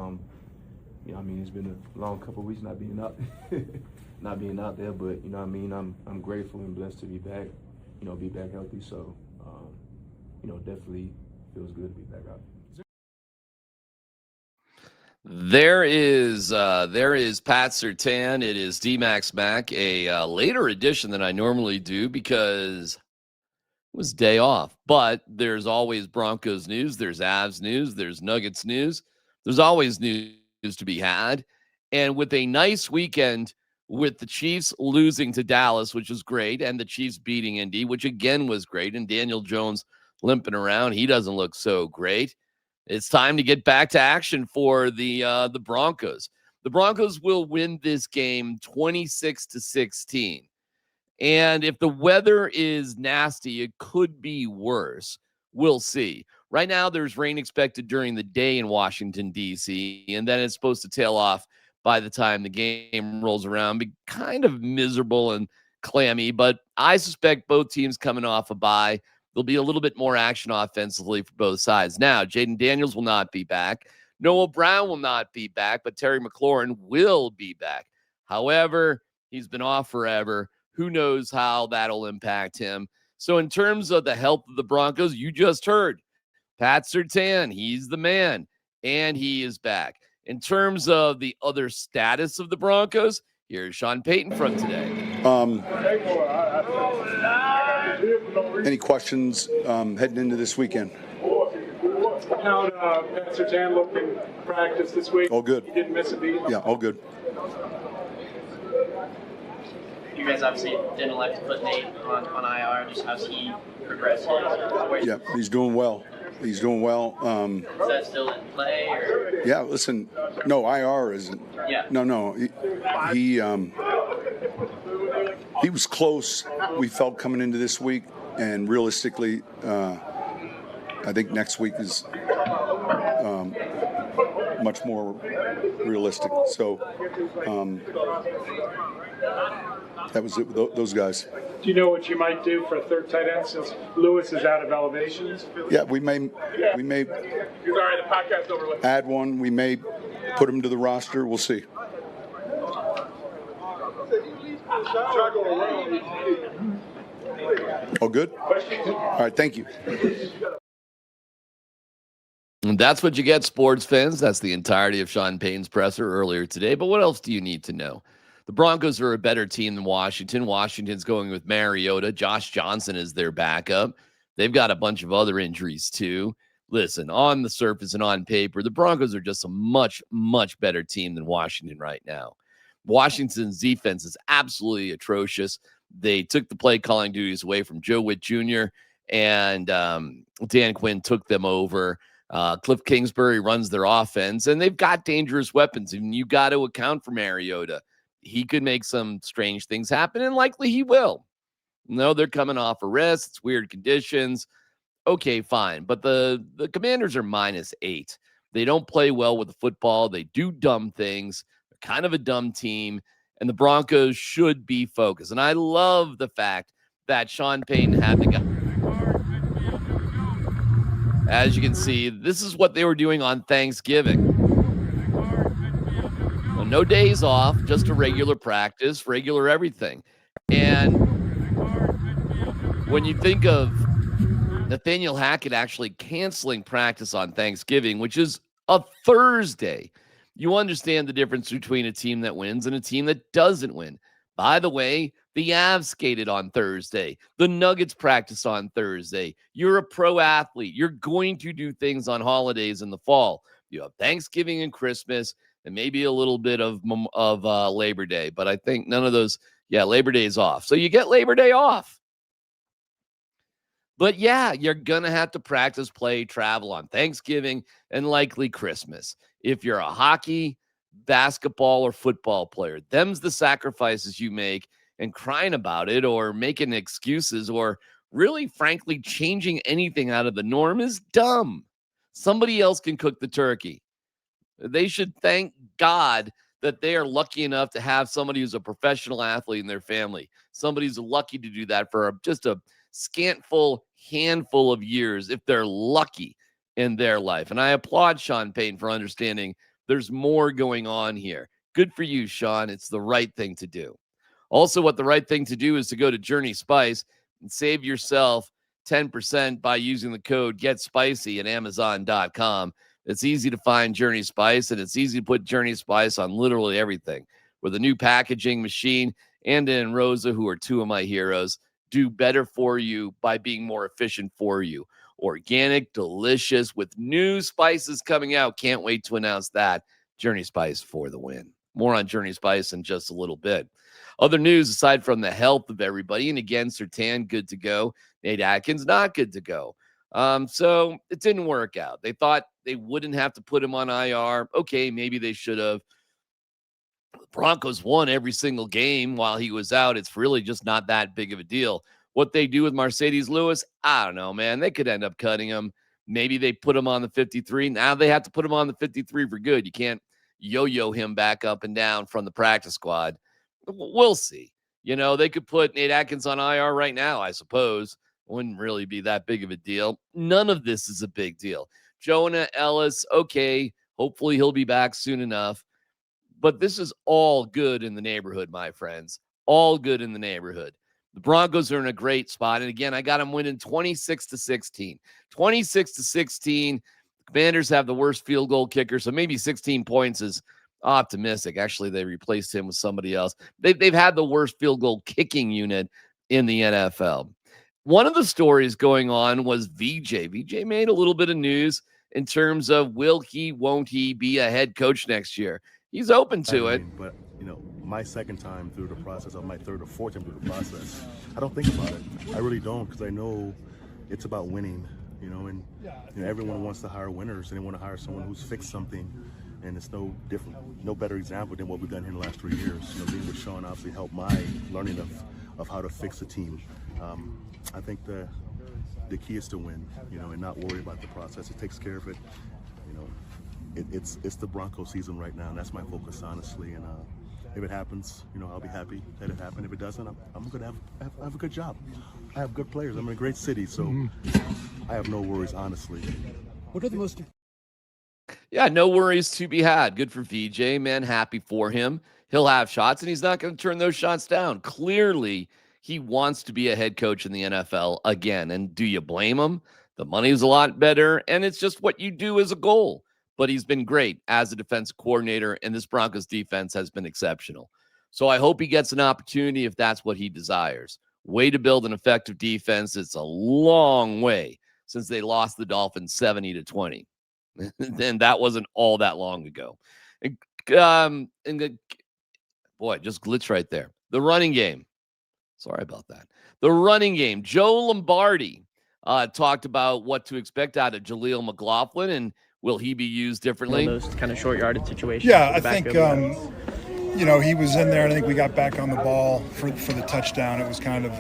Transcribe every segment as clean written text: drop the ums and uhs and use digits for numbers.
It's been a long couple of weeks not being out, not being out there, but I'm grateful and blessed to be back, be back healthy. So, definitely feels good to be back out. There is Pat Surtain. It is DMac SMaK, a later edition than I normally do because it was day off. But there's always Broncos news, there's Avs news, there's Nuggets news. There's always news to be had. And with a nice weekend with the Chiefs losing to Dallas, which was great, and the Chiefs beating Indy, which again was great, and Daniel Jones limping around, he doesn't look so great. It's time to get back to action for the Broncos. The Broncos will win this game 26-16. And if the weather is nasty, it could be worse. We'll see. Right now, there's rain expected during the day in Washington, D.C., and then it's supposed to tail off by the time the game rolls around. Be kind of miserable and clammy, but I suspect both teams coming off a bye. There'll be a little bit more action offensively for both sides. Now, Jaden Daniels will not be back. Noah Brown will not be back, but Terry McLaurin will be back. However, he's been off forever. Who knows how that'll impact him? So in terms of the health of the Broncos, you just heard Pat Surtain, he's the man, and he is back. In terms of the other status of the Broncos, here's Sean Payton from today. Any questions heading into this weekend? How'd Pat Surtain look in practice this week? All good. He didn't miss a beat? Yeah, all good. You guys obviously didn't elect to put Nate on IR. Just how's he progressing? Yeah, he's doing well. He's doing well. Is that still in play? Or? Yeah, listen, no, IR isn't. Yeah. No. He was close, we felt, coming into this week. And realistically, I think next week is much more realistic. So that was it with those guys. Do you know what you might do for a third tight end since Lewis is out of elevations? Yeah, we may add one. We may put him to the roster. We'll see. All good? All right, thank you. And that's what you get, sports fans. That's the entirety of Sean Payton's presser earlier today. But what else do you need to know? The Broncos are a better team than Washington. Washington's going with Mariota. Josh Johnson is their backup. They've got a bunch of other injuries, too. Listen, on the surface and on paper, the Broncos are just a much, much better team than Washington right now. Washington's defense is absolutely atrocious. They took the play calling duties away from Joe Witt Jr., and Dan Quinn took them over. Cliff Kingsbury runs their offense, and they've got dangerous weapons, and you got to account for Mariota. He could make some strange things happen, and likely he will. No, they're coming off a rest. It's weird conditions. Okay, fine. But the Commanders are -8. They don't play well with the football. They do dumb things. They're kind of a dumb team, and the Broncos should be focused. And I love the fact that Sean Payton had the guy. As you can see, this is what they were doing on Thanksgiving. So no days off, just a regular practice, regular everything. And when you think of Nathaniel Hackett actually canceling practice on Thanksgiving, which is a Thursday, you understand the difference between a team that wins and a team that doesn't win. By the way, the Avs skated on Thursday. The Nuggets practice on Thursday. You're a pro athlete. You're going to do things on holidays in the fall. You have Thanksgiving and Christmas and maybe a little bit of Labor Day. But I think none of those, Labor Day is off. So you get Labor Day off. But yeah, you're going to have to practice, play, travel on Thanksgiving and likely Christmas. If you're a hockey, basketball, or football player, them's the sacrifices you make, and crying about it or making excuses or really, frankly, changing anything out of the norm is dumb. Somebody else can cook the turkey. They should thank God that they are lucky enough to have somebody who's a professional athlete in their family. Somebody who's lucky to do that for just a handful of years if they're lucky in their life. And I applaud Sean Payton for understanding There's more going on here. Good for you, Sean. It's the right thing to do. Also, what the right thing to do is to go to Journey Spice and save yourself 10% by using the code GetSpicy at Amazon.com. It's easy to find Journey Spice, and it's easy to put Journey Spice on literally everything. With a new packaging machine and in Rosa, who are two of my heroes, do better for you by being more efficient for you. Organic, delicious, with new spices coming out. Can't wait to announce that. Journey Spice for the win. More on Journey Spice in just a little bit. Other news aside from the health of everybody, and again, Surtain good to go. Nate Atkins not good to go. So it didn't work out. They thought they wouldn't have to put him on IR. Okay, maybe they should have. The Broncos won every single game while he was out. It's really just not that big of a deal. What they do with Mercedes Lewis, I don't know, man. They could end up cutting him. Maybe they put him on the 53. Now they have to put him on the 53 for good. You can't yo-yo him back up and down from the practice squad. We'll see. You know, they could put Nate Atkins on IR right now, I suppose. Wouldn't really be that big of a deal. None of this is a big deal. Jonah Ellis, okay, hopefully he'll be back soon enough. But this is all good in the neighborhood, my friends. All good in the neighborhood. The Broncos are in a great spot. And again, I got them winning 26-16. 26-16. The Commanders have the worst field goal kicker, so maybe 16 points is optimistic. Actually, they replaced him with somebody else. They've had the worst field goal kicking unit in the NFL. One of the stories going on was VJ. VJ made a little bit of news in terms of will he, won't he be a head coach next year. He's open to it. But, you know, my second time through the process, or my third or fourth time through the process, I don't think about it. I really don't, because I know it's about winning, you know, and you know, everyone wants to hire winners, and they want to hire someone who's fixed something, and it's no different, no better example than what we've done here in the last 3 years. You know, being with Sean obviously helped my learning of how to fix a team. I think the key is to win, you know, and not worry about the process. It takes care of it, you know. It's the Broncos season right now, and that's my focus, honestly. And if it happens, you know, I'll be happy that it happened. If it doesn't, I'm going to have a good job. I have good players. I'm in a great city, so I have no worries, honestly. What are the most... Yeah, no worries to be had. Good for VJ, man. Happy for him. He'll have shots, and he's not going to turn those shots down. Clearly, he wants to be a head coach in the NFL again. And do you blame him? The money's a lot better, and it's just what you do as a goal. But he's been great as a defense coordinator, and this Broncos defense has been exceptional. So I hope he gets an opportunity if that's what he desires. Way to build an effective defense. It's a long way since they lost the Dolphins 70-20. And that wasn't all that long ago. Boy, just glitch right there. The running game. Sorry about that. The running game. Joe Lombardi talked about what to expect out of Jaleel McLaughlin, and will he be used differently? Those kind of short yardage situations. Yeah, I think, you know, he was in there, and I think we got back on the ball for the touchdown. It was kind of,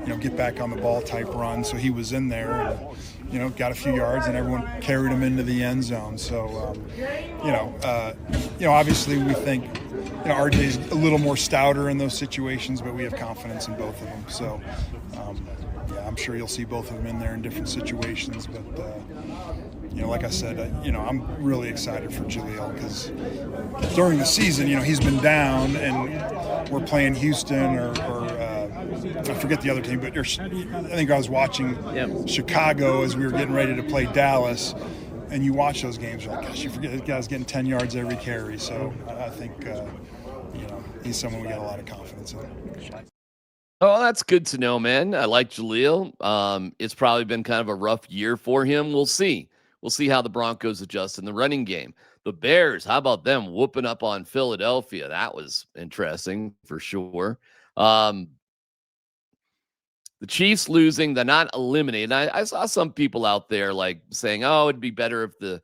you know, get back on the ball type run. So he was in there and, you know, got a few yards, and everyone carried him into the end zone. So, you know, obviously we think, you know, RJ's a little more stouter in those situations, but we have confidence in both of them. So, yeah, I'm sure you'll see both of them in there in different situations. But, you know, like I said, you know, I'm really excited for Jaleel because during the season, you know, he's been down, and we're playing Houston or I forget the other team, but I think I was watching Chicago as we were getting ready to play Dallas, and you watch those games, you're like, gosh, you forget this guy's getting 10 yards every carry. So I think, you know, he's someone we got a lot of confidence in. Oh, that's good to know, man. I like Jaleel. It's probably been kind of a rough year for him. We'll see. We'll see how the Broncos adjust in the running game. The Bears, how about them whooping up on Philadelphia? That was interesting for sure. The Chiefs losing, they're not eliminated. I saw some people out there like saying, oh, it'd be better if the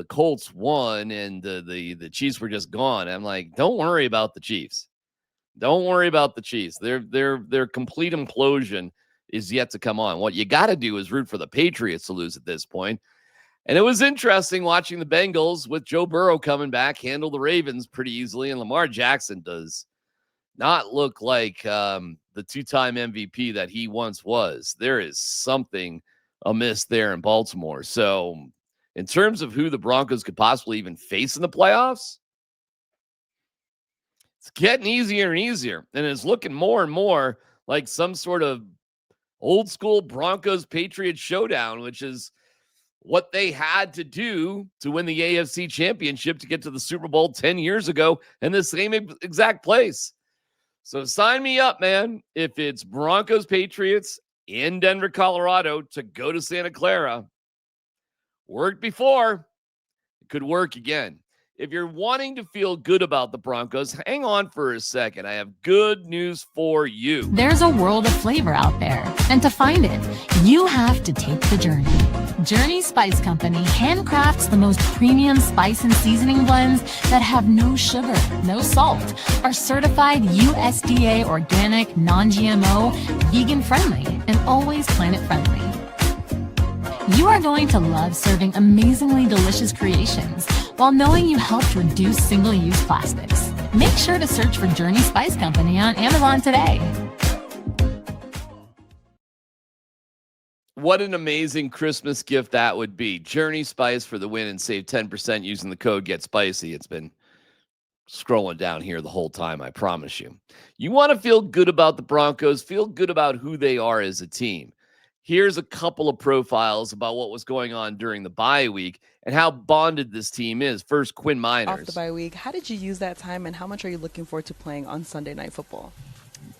Colts won and the Chiefs were just gone. I'm like, don't worry about the Chiefs. Don't worry about the Chiefs. Their complete implosion is yet to come on. What you got to do is root for the Patriots to lose at this point. And it was interesting watching the Bengals with Joe Burrow coming back, handle the Ravens pretty easily. And Lamar Jackson does not look like the two-time MVP that he once was. There is something amiss there in Baltimore. So in terms of who the Broncos could possibly even face in the playoffs, it's getting easier and easier. And it's looking more and more like some sort of old school Broncos Patriots showdown, which is what they had to do to win the AFC Championship to get to the Super Bowl 10 years ago in the same exact place. So sign me up, man. If it's Broncos Patriots in Denver, Colorado to go to Santa Clara, worked before, it could work again. If you're wanting to feel good about the Broncos, hang on for a second. I have good news for you. There's a world of flavor out there, and to find it, you have to take the journey. Journey Spice Company handcrafts the most premium spice and seasoning blends that have no sugar, no salt, are certified USDA organic, non-GMO, vegan-friendly, and always planet-friendly. You are going to love serving amazingly delicious creations while knowing you helped reduce single-use plastics. Make sure to search for Journey Spice Company on Amazon today. What an amazing Christmas gift that would be. Journey Spice for the win and save 10% using the code GetSpicy. It's been scrolling down here the whole time, I promise you. You want to feel good about the Broncos, feel good about who they are as a team. Here's a couple of profiles about what was going on during the bye week and how bonded this team is. First, Quinn Miners. Off the bye week, how did you use that time, and how much are you looking forward to playing on Sunday Night Football?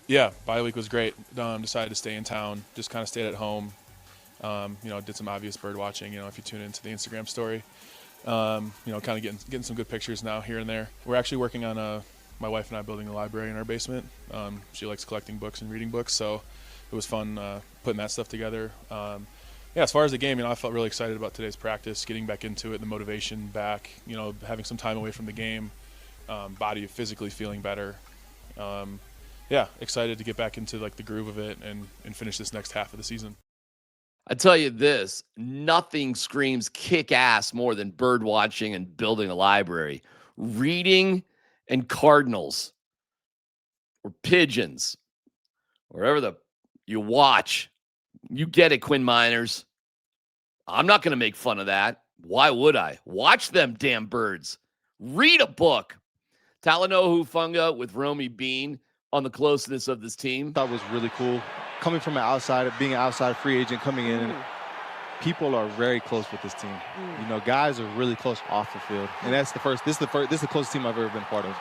Yeah, bye week was great. Decided to stay in town, just kind of stayed at home. Did some obvious bird watching, if you tune into the Instagram story. Kind of getting some good pictures now here and there. We're actually working on my wife and I building a library in our basement. She likes collecting books and reading books, so it was fun putting that stuff together. As far as the game, I felt really excited about today's practice, getting back into it, the motivation back, having some time away from the game, body physically feeling better. Excited to get back into the groove of it and finish this next half of the season. I tell you this, nothing screams kick ass more than bird watching and building a library. Reading and cardinals or pigeons, wherever you watch. You get it, Quinn Miners. I'm not going to make fun of that. Why would I? Watch them damn birds. Read a book. Talanoa Hufanga with Romy Bean on the closeness of this team. That was really cool. Coming from an outside, being an outside free agent, coming in, people are very close with this team. Guys are really close off the field, and this is the closest team I've ever been part of.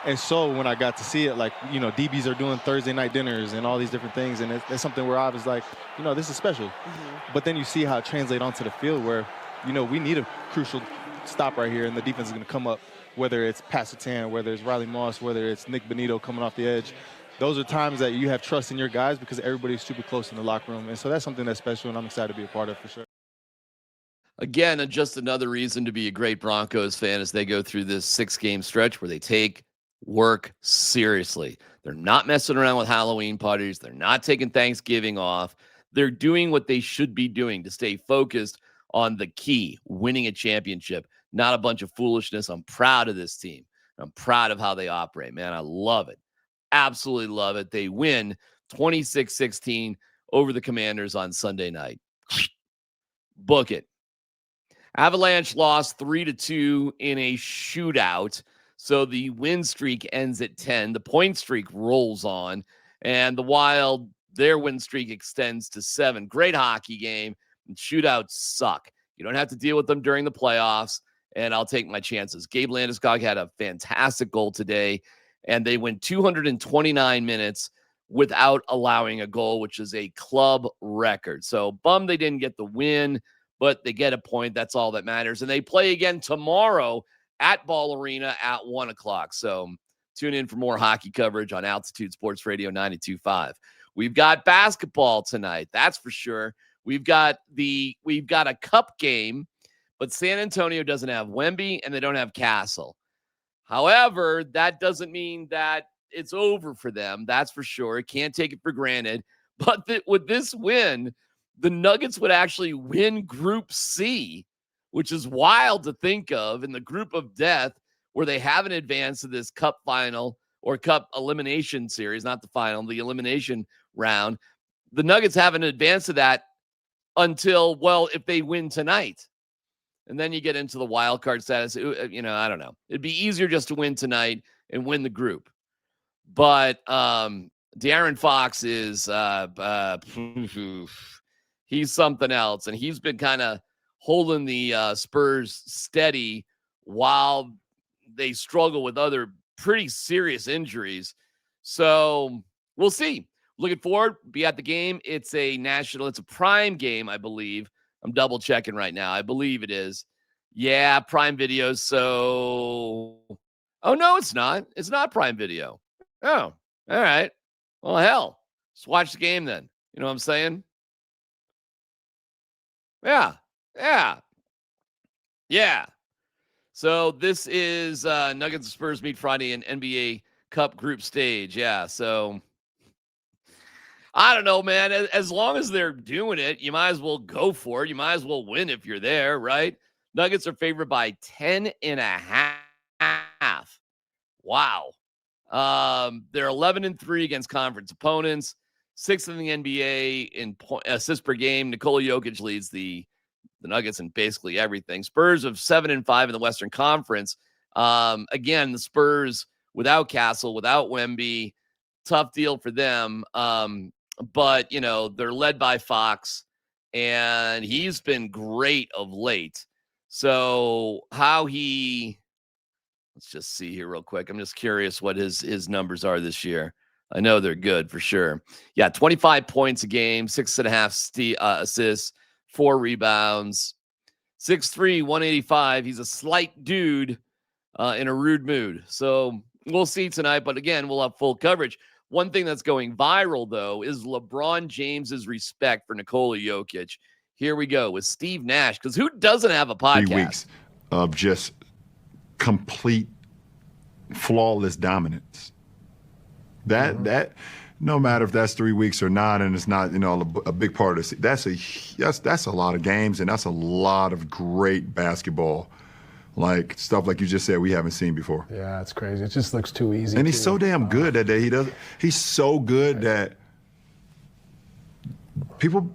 And so when I got to see it, DBs are doing Thursday night dinners and all these different things, and it's something where I was like, this is special. But then you see how it translates onto the field, where we need a crucial stop right here, and the defense is going to come up, whether it's Pat Surtain, whether it's Riley Moss, whether it's Nick Bonito coming off the edge. Those are times that you have trust in your guys because everybody's super close in the locker room. And so that's something that's special, and I'm excited to be a part of for sure. Again, just another reason to be a great Broncos fan as they go through this 6-game stretch where they take work seriously. They're not messing around with Halloween parties. They're not taking Thanksgiving off. They're doing what they should be doing to stay focused on the key, winning a championship, not a bunch of foolishness. I'm proud of this team. I'm proud of how they operate, man. I love it. Absolutely love it. They win 26-16 over the Commanders on Sunday night. Book it. Avalanche lost 3-2 in a shootout. So the win streak ends at 10. The point streak rolls on. And the Wild, their win streak extends to 7. Great hockey game. And shootouts suck. You don't have to deal with them during the playoffs. And I'll take my chances. Gabe Landeskog had a fantastic goal today. And they went 229 minutes without allowing a goal, which is a club record. So bummed they didn't get the win, but they get a point. That's all that matters. And they play again tomorrow at Ball Arena at 1 o'clock. So tune in for more hockey coverage on Altitude Sports Radio 92.5. We've got basketball tonight. That's for sure. We've got a cup game, but San Antonio doesn't have Wemby and they don't have Castle. However, that doesn't mean that it's over for them. That's for sure. Can't take it for granted. But with this win, the Nuggets would actually win Group C, which is wild to think of, in the group of death where they haven't advanced to this cup final or cup elimination series, not the final, the elimination round. The Nuggets haven't advanced to that until, if they win tonight. and then you get into the wild card status. You know, I don't know. It'd be easier just to win tonight and win the group. But De'Aaron Fox is he's something else, and he's been kind of holding the Spurs steady while they struggle with other pretty serious injuries. So we'll see. Looking forward, be at the game. It's a prime game, I believe. I'm double checking right now. I believe it is. Yeah, Prime Video. So, oh no, it's not. It's not Prime Video. Oh, all right. Well, hell, just watch the game then. You know what I'm saying? Yeah. So this is Nuggets and Spurs meet Friday in NBA Cup group stage. Yeah, so I don't know, man. As long as they're doing it, you might as well go for it. You might as well win if you're there, right? Nuggets are favored by 10.5. Wow. They're 11-3 against conference opponents, 6th in the NBA in assists per game. Nikola Jokic leads the Nuggets in basically everything. Spurs of 7-5 in the Western Conference. Again, the Spurs without Castle, without Wemby, tough deal for them. But, you know, they're led by Fox, and he's been great of late. So let's just see here real quick. I'm just curious what his numbers are this year. I know they're good for sure. Yeah, 25 points a game, 6.5 assists, 4 rebounds, 6'3", 185. He's a slight dude in a rude mood. So we'll see tonight. But again, we'll have full coverage. One thing that's going viral, though, is LeBron James's respect for Nikola Jokic. Here we go with Steve Nash, because who doesn't have a podcast? 3 weeks of just complete flawless dominance. That no matter if that's 3 weeks or not, and it's not, you know, a big part of it. That's a lot of games, and that's a lot of great basketball. Like stuff like you just said we haven't seen before. Yeah, it's crazy. It just looks too easy. And he's so damn good that he's so good that people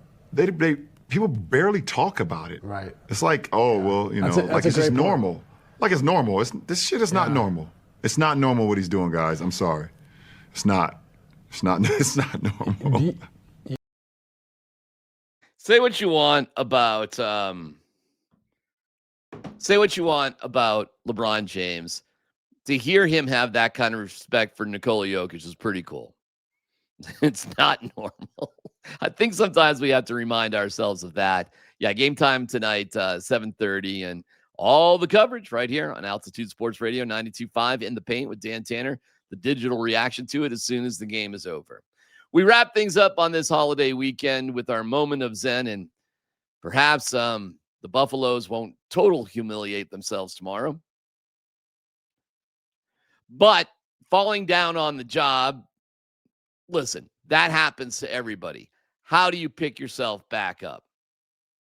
barely talk about it. Right. It's like, oh, well, you know, like it's just normal. Like it's normal. This shit is not normal. It's not normal what he's doing, guys. I'm sorry. It's not normal. Say what you want about LeBron James. To hear him have that kind of respect for Nikola Jokic is pretty cool. It's not normal. I think sometimes we have to remind ourselves of that. Yeah, game time tonight, 7:30, and all the coverage right here on Altitude Sports Radio 92.5 in the paint with Dan Tanner. The digital reaction to it as soon as the game is over. We wrap things up on this holiday weekend with our moment of Zen, and perhaps the Buffaloes won't total humiliate themselves tomorrow. But falling down on the job, listen, that happens to everybody. How do you pick yourself back up?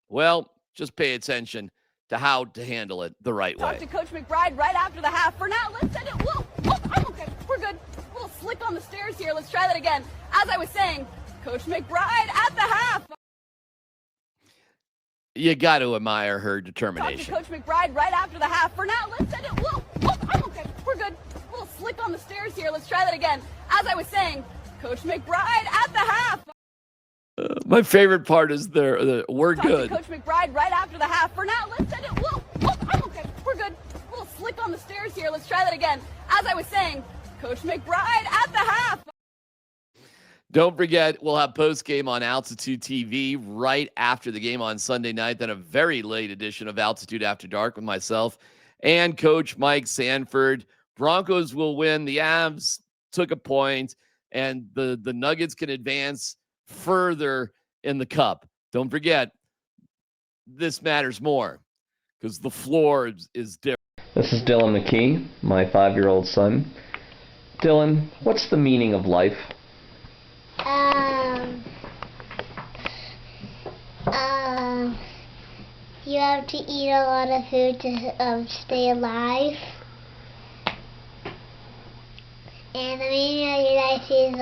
Well, just pay attention to how to handle it the right way. Talk to Coach McBride right after the half. For now, let's send it. Whoa, I'm okay. We're good. A little slick on the stairs here. Let's try that again. As I was saying, Coach McBride at the half. You got to admire her determination. Talk to Coach McBride right after the half. For now, let's send it. Whoa, I'm okay. We're good. A little slick on the stairs here. Let's try that again. As I was saying, Coach McBride at the half. My favorite part is we're Talk good. To Coach McBride right after the half. For now, let's send it. Whoa, I'm okay. We're good. A little slick on the stairs here. Let's try that again. As I was saying, Coach McBride at the half. Don't forget, we'll have Postgame on Altitude TV right after the game on Sunday night. Then a very late edition of Altitude After Dark with myself and Coach Mike Sanford. Broncos will win. The Avs took a point, and the Nuggets can advance further in the cup. Don't forget, this matters more because the floor is different. This is Dylan McKee, my 5-year-old son. Dylan, what's the meaning of life? You have to eat a lot of food to stay alive. And the meaning of your life is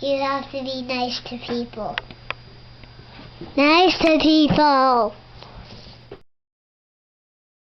you have to be nice to people. Nice to people.